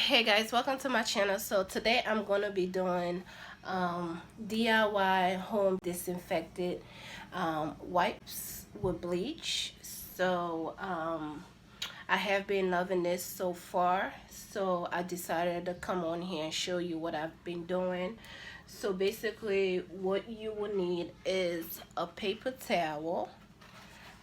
Hey guys, welcome to my channel. So today I'm going to be doing DIY home disinfected wipes with bleach. So I have been loving this so far, so I decided to come on here and show you what I've been doing. So basically what you will need is a paper towel.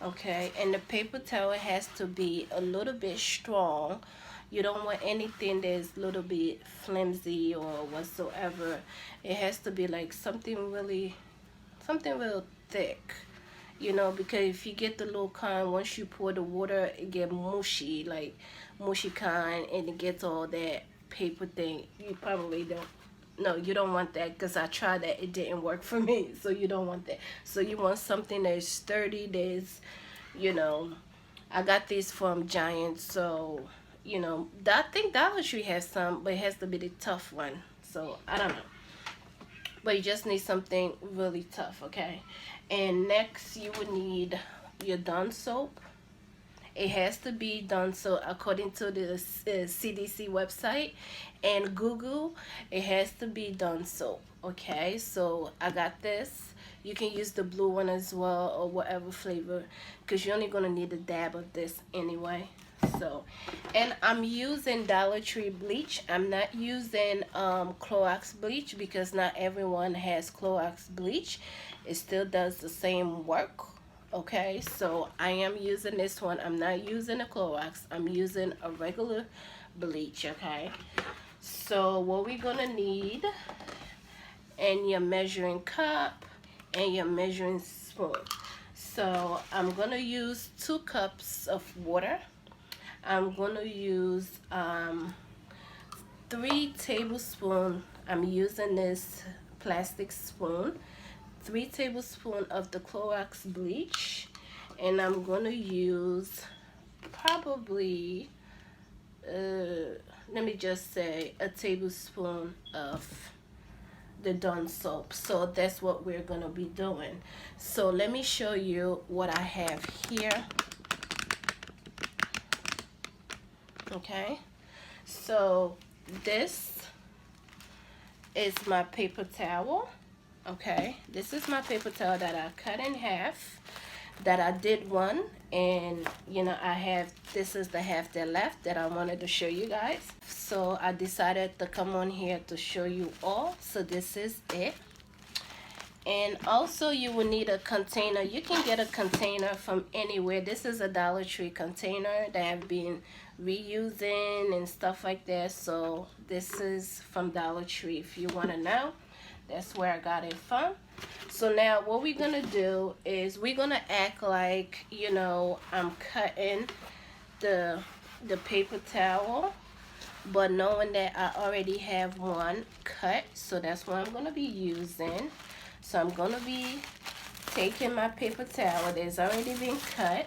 Okay, and the paper towel has to be a little bit strong. You don't want anything that's a little bit flimsy or whatsoever. It has to be like something real thick, you know, because if you get the little kind, once you pour the water, it get mushy, like mushy kind, and it gets all that paper thing. You probably don't. No, you don't want that, because I tried that. It didn't work for me. So you don't want that. So you want something that's sturdy, that's, you know, I got these from Giant. So, you know, I think Dollar Tree has some, but it has to be the tough one. So I don't know. But you just need something really tough, okay? And next you would need your Dawn soap. It has to be done so according to the CDC website and Google. It has to be done soap. Okay, so I got this. You can use the blue one as well, or whatever flavor, because you're only gonna need a dab of this anyway. So, and I'm using Dollar Tree bleach. I'm not using Clorox bleach, because not everyone has Clorox bleach. It still does the same work. Okay, so I am using this one. I'm not using a Clorox. I'm using a regular bleach. Okay, so what we're gonna need, and your measuring cup and your measuring spoon. So I'm gonna use 2 cups of water. I'm gonna use 3 tablespoons. I'm using this plastic spoon. 3 tablespoons of the Clorox bleach, and I'm gonna use probably let me just say a tablespoon of the Dawn soap. So that's what we're gonna be doing. So let me show you what I have here. Okay, so this is my paper towel. Okay, this is my paper towel that I cut in half, that I did one, and you know, I have, this is the half that left that I wanted to show you guys. So I decided to come on here to show you all. So this is it. And also you will need a container. You can get a container from anywhere. This is a Dollar Tree container that I've been reusing and stuff like that. So this is from Dollar Tree, if you want to know. That's where I got it from. So now what we're gonna do is we're gonna act like, you know, I'm cutting the paper towel, but knowing that I already have one cut. So that's what I'm gonna be using. So I'm gonna be taking my paper towel that's already been cut,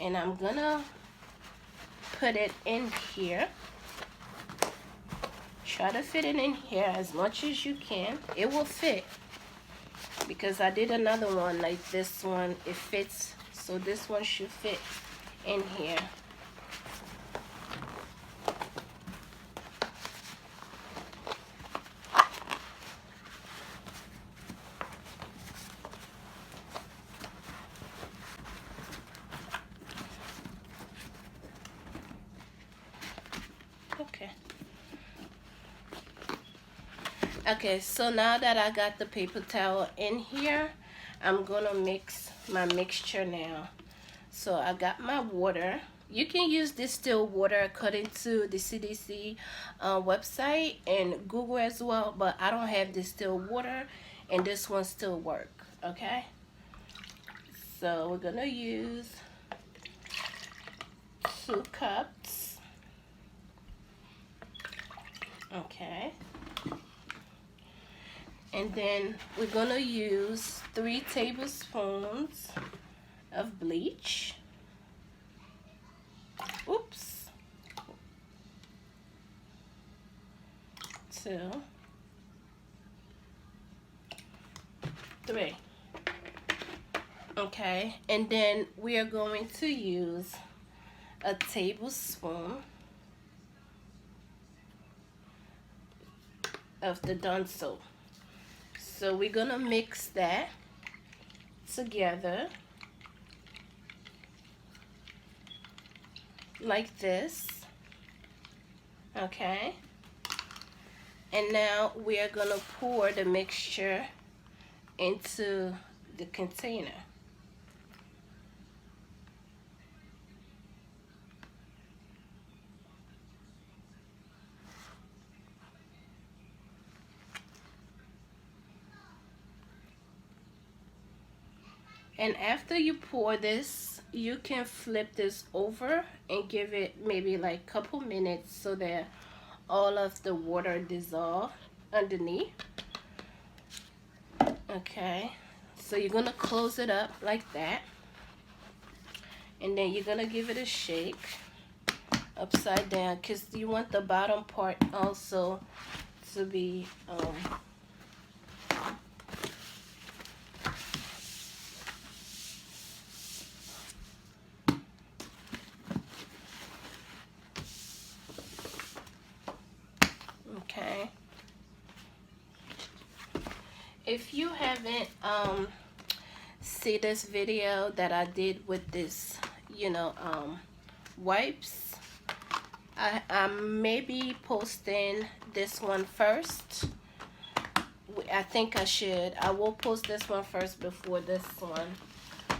and I'm gonna put it in here. Try to fit it in here as much as you can. It will fit, because I did another one like this one. It fits, so this one should fit in here. Okay, so now that I got the paper towel in here, I'm gonna mix my mixture now. So I got my water. You can use distilled water according to the CDC website and Google as well, but I don't have distilled water, and this one still work. Okay, so we're gonna use 2 cups. Okay, and then we're gonna use 3 tablespoons of bleach. Oops. 2, 3. Okay, and then we are going to use a tablespoon of the Dawn soap. So we're gonna mix that together like this. Okay, and now we are gonna pour the mixture into the container. And after you pour this, you can flip this over and give it maybe like a couple minutes so that all of the water dissolve underneath. Okay, so you're gonna close it up like that, and then you're gonna give it a shake upside down because you want the bottom part also to be okay. If you haven't see this video that I did with this, wipes, I may be posting this one first. I think I will post this one first before this one,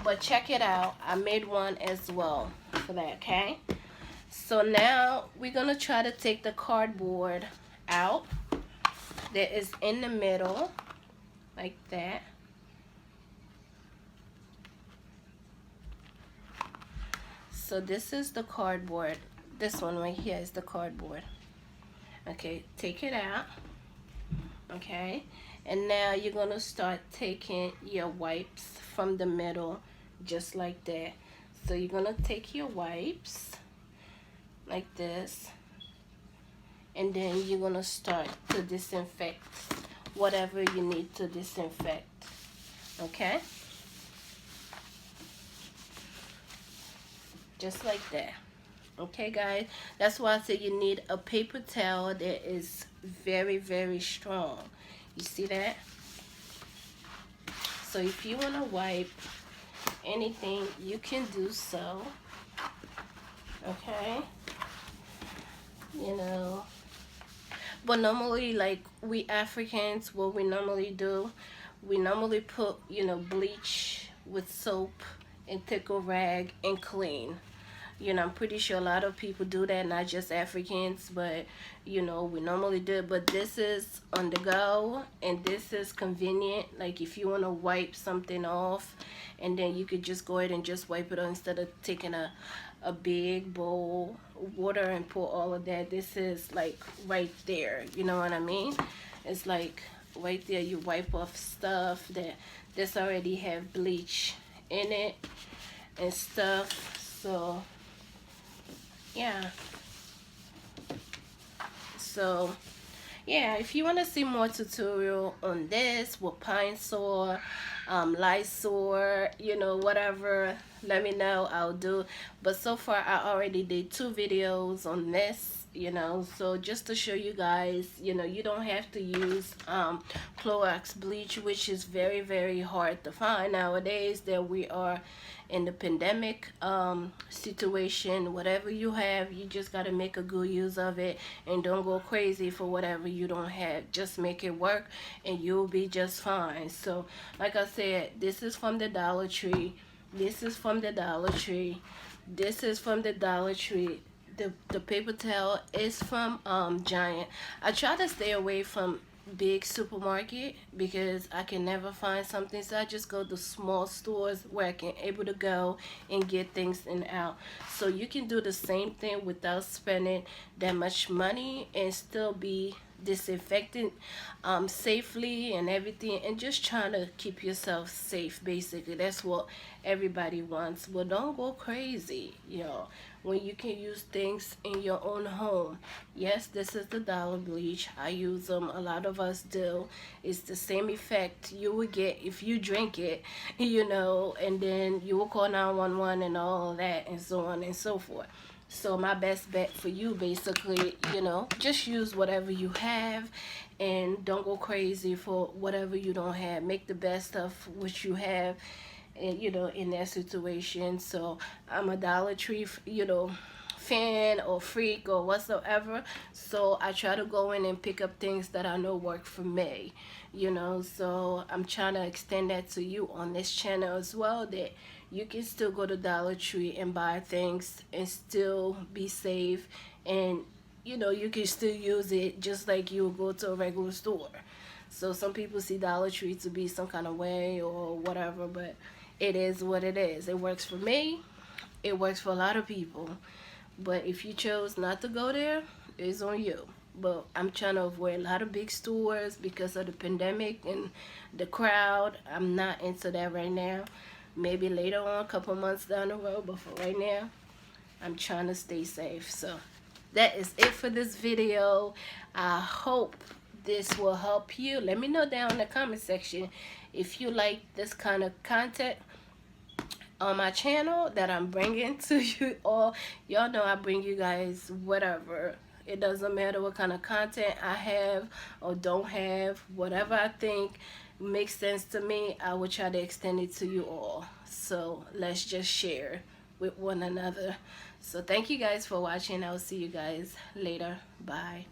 but check it out, I made one as well for that. Okay, so now we're gonna try to take the cardboard out that is in the middle like that. So this is the cardboard. This one right here is the cardboard. Okay, take it out. Okay, and now you're gonna start taking your wipes from the middle just like that. So you're gonna take your wipes like this, and then you're gonna start to disinfect whatever you need to disinfect. Okay, just like that. Okay guys, that's why I say you need a paper towel that is very, very strong. You see that? So if you want to wipe anything, you can do so. Okay, but normally, like we Africans, what we normally do, we normally put bleach with soap and take a rag and clean. I'm pretty sure a lot of people do that, not just Africans, but we normally do it. But this is on the go, and this is convenient. Like if you want to wipe something off, and then you could just go ahead and just wipe it on instead of taking a big bowl of water and pour all of that. This is like right there, you know what I mean? It's like right there, you wipe off stuff that this already have bleach in it and stuff. So yeah, so yeah, if you want to see more tutorial on this with pine saw, Lysol, whatever, let me know, I'll do. But so far I already did 2 videos on this, so just to show you guys, you don't have to use Clorox bleach, which is very, very hard to find nowadays that we are in the pandemic situation. Whatever you have, you just got to make a good use of it, and don't go crazy for whatever you don't have. Just make it work and you'll be just fine. So like I said, this is from the Dollar Tree, this is from the Dollar Tree, this is from the Dollar Tree. The paper towel is from Giant. I try to stay away from big supermarket because I can never find something, so I just go to small stores where I can able to go and get things in and out. So you can do the same thing without spending that much money and still be disinfectant safely and everything, and just trying to keep yourself safe. Basically that's what everybody wants. Well, don't go crazy, when you can use things in your own home. Yes, this is the dollar bleach. I use them, a lot of us do. It's the same effect you would get if you drink it, and then you will call 911 and all of that and so on and so forth. So my best bet for you, basically, you know, just use whatever you have and don't go crazy for whatever you don't have. Make the best of what you have, and you know, in that situation. So I'm a Dollar Tree, you know, fan or freak or whatsoever. So I try to go in and pick up things that I know work for me, you know. So I'm trying to extend that to you on this channel as well, that you can still go to Dollar Tree and buy things and still be safe, and you know, you can still use it just like you would go to a regular store. So some people see Dollar Tree to be some kind of way or whatever, but it is what it is. It works for me. It works for a lot of people. But if you chose not to go there, it's on you. But I'm trying to avoid a lot of big stores because of the pandemic and the crowd. I'm not into that right now. Maybe later on, a couple months down the road, but for right now, I'm trying to stay safe. So that is it for this video. I hope this will help you. Let me know down in the comment section if you like this kind of content on my channel that I'm bringing to you all. Y'all know I bring you guys whatever. It doesn't matter what kind of content I have or don't have. Whatever I think makes sense to me, I will try to extend it to you all. So let's just share with one another. So thank you guys for watching. I'll see you guys later. Bye.